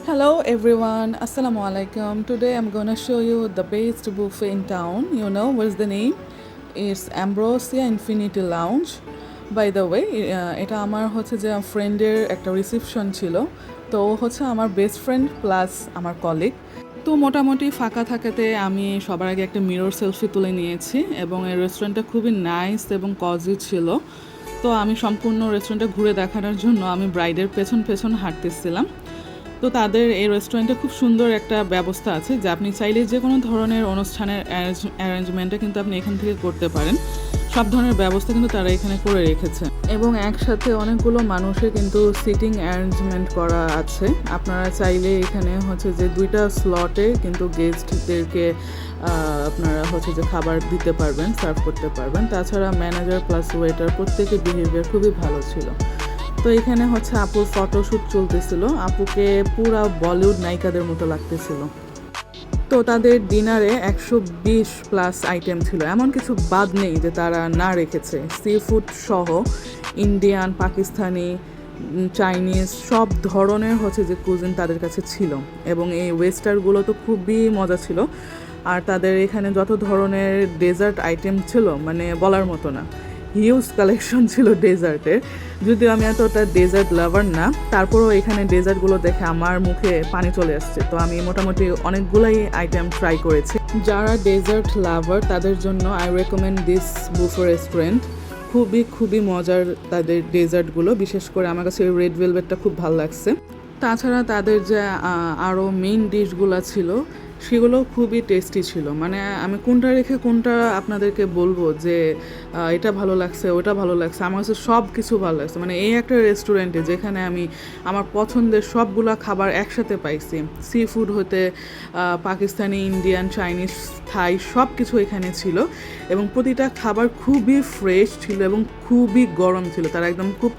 Hello everyone, Assalamu alaikum. Today I'm gonna show you the best buffet in town. You know what's the name? It's Ambrosia Infinity Lounge. By the way, এটা আমার হচ্ছে যে ফ্রেন্ডের একটা reception ছিল, তো ও হচ্ছে আমার বেস্ট ফ্রেন্ড প্লাস আমার কলিগ। তো মোটামুটি ফাঁকা থাকাতে আমি সবার আগে একটা মিরর সেলফি তুলে নিয়েছি এবং এই রেস্টুরেন্টটা খুবই নাইস এবং কজি ছিল। তো আমি সম্পূর্ণ রেস্টুরেন্টটা ঘুরে দেখানোর জন্য আমি ব্রাইডের পেছন পেছন হাঁটতেছিলাম। তো তাদের এই রেস্টুরেন্টে খুব সুন্দর একটা ব্যবস্থা আছে যে আপনি চাইলে যে কোনো ধরনের অনুষ্ঠানের অ্যারেঞ্জমেন্টটা কিন্তু আপনি এখান থেকে করতে পারেন। সব ধরনের ব্যবস্থা কিন্তু তারা এখানে করে রেখেছে এবং একসাথে অনেকগুলো মানুষের কিন্তু সিটিং অ্যারেঞ্জমেন্ট করা আছে। আপনারা চাইলে এখানে হচ্ছে যে 2টা স্লটে কিন্তু গেস্টদেরকে আপনারা হচ্ছে যে খাবার দিতে পারবেন, সার্ভ করতে পারবেন। তাছাড়া ম্যানেজার প্লাস ওয়েটার প্রত্যেকের বিহেভিয়ার খুবই ভালো ছিল। তো এখানে হচ্ছে আপুর ফটোশ্যুট চলতেছিল, আপুকে পুরা বলিউড নায়িকাদের মতো লাগতেছিল। তো তাদের ডিনারে 120+ আইটেম ছিল, এমন কিছু বাদ নেই যে তারা না রেখেছে। সি ফুড সহ ইন্ডিয়ান, পাকিস্তানি, চাইনিজ সব ধরনের হচ্ছে যে কুজিন তাদের কাছে ছিল এবং এই ওয়েস্টারগুলো তো খুবই মজা ছিল। আর তাদের এখানে যত ধরনের ডেজার্ট আইটেম ছিল মানে বলার মতো না, হিউজ কালেকশন ছিল ডেজার্টের। যদিও আমি এতটা ডেজার্ট লাভার না, তারপরেও এখানে ডেজার্টগুলো দেখে আমার মুখে পানি চলে আসছে। তো আমি মোটামুটি অনেকগুলোই আইটেম ট্রাই করেছি। যারা ডেজার্ট লাভার তাদের জন্য I recommend this buffet restaurant. খুবই খুবই মজার তাদের ডেজার্টগুলো, বিশেষ করে আমার কাছে রেড ভেলভেটটা খুব ভালো লাগছে। তাছাড়া তাদের যে আরও মেইন ডিশগুলো ছিল সেগুলো খুবই টেস্টি ছিল। মানে আমি কোনটা রেখে কোনটা আপনাদেরকে বলবো যে এটা ভালো লাগছে ওটা ভালো লাগছে, আমার কাছে সব কিছু ভালো লাগছে। মানে এই একটা রেস্টুরেন্টে যেখানে আমি আমার পছন্দের সবগুলা খাবার একসাথে পাইছি, সি ফুড হতে পাকিস্তানি, ইন্ডিয়ান, চাইনিজ, থাই সব কিছু এখানে ছিল এবং প্রতিটা খাবার খুবই ফ্রেশ ছিল এবং খুবই গরম ছিল। তারা একদম খুব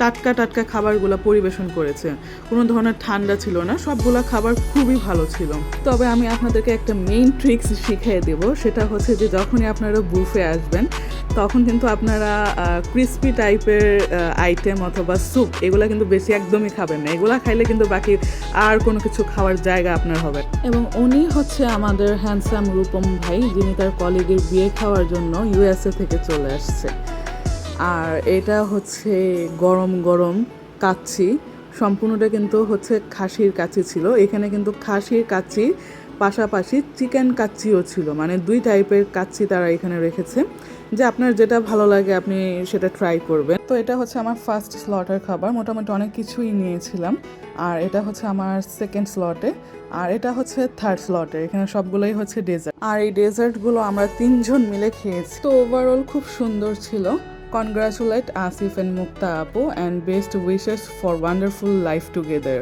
টাটকা টাটকা খাবারগুলো পরিবেশন করেছে, কোনো ধরনের ঠান্ডা ছিল না, সবগুলা খাবার খুবই ভালো ছিল। তবে আমি আপনাদেরকে একটা মেইন ট্রিক্স শিখিয়ে দেব, সেটা হচ্ছে যে যখনই আপনারা বুফে আসবেন তখন কিন্তু আপনারা ক্রিস্পি টাইপের আইটেম অথবা স্যুপ এগুলো কিন্তু বেশি একদমই খাবেন না। এগুলো খাইলে কিন্তু বাকি আর কোনো কিছু খাওয়ার জায়গা আপনার হবে। এবং উনি হচ্ছে আমাদের হ্যান্ডসাম রূপম ভাই, যিনি তার কলিগের বিয়ে খাওয়ার জন্য ইউএসএ থেকে চলে আসছে। আর এটা হচ্ছে গরম গরম কাচ্চি, সম্পূর্ণটা কিন্তু হচ্ছে খাসির কাচ্চি ছিল। এখানে কিন্তু খাসির কাচ্চি পাশাপাশি চিকেন কাচ্চিও ছিল, মানে 2 টাইপের কাচ্চি তারা এখানে রেখেছে। যে আপনার যেটা ভালো লাগে আপনি সেটা ট্রাই করবেন। তো এটা হচ্ছে আমার ফার্স্ট স্লটের খাবার, মোটামুটি অনেক কিছুই নিয়েছিলাম। আর এটা হচ্ছে আমার সেকেন্ড স্লটে, আর এটা হচ্ছে থার্ড স্লটে। এখানে সবগুলোই হচ্ছে ডেজার্ট, আর এই ডেজার্টগুলো আমরা 3 জন মিলে খেয়েছি। তো ওভারঅল খুব সুন্দর ছিল। Congratulate Asif and Mukta Apu and best wishes for wonderful life together.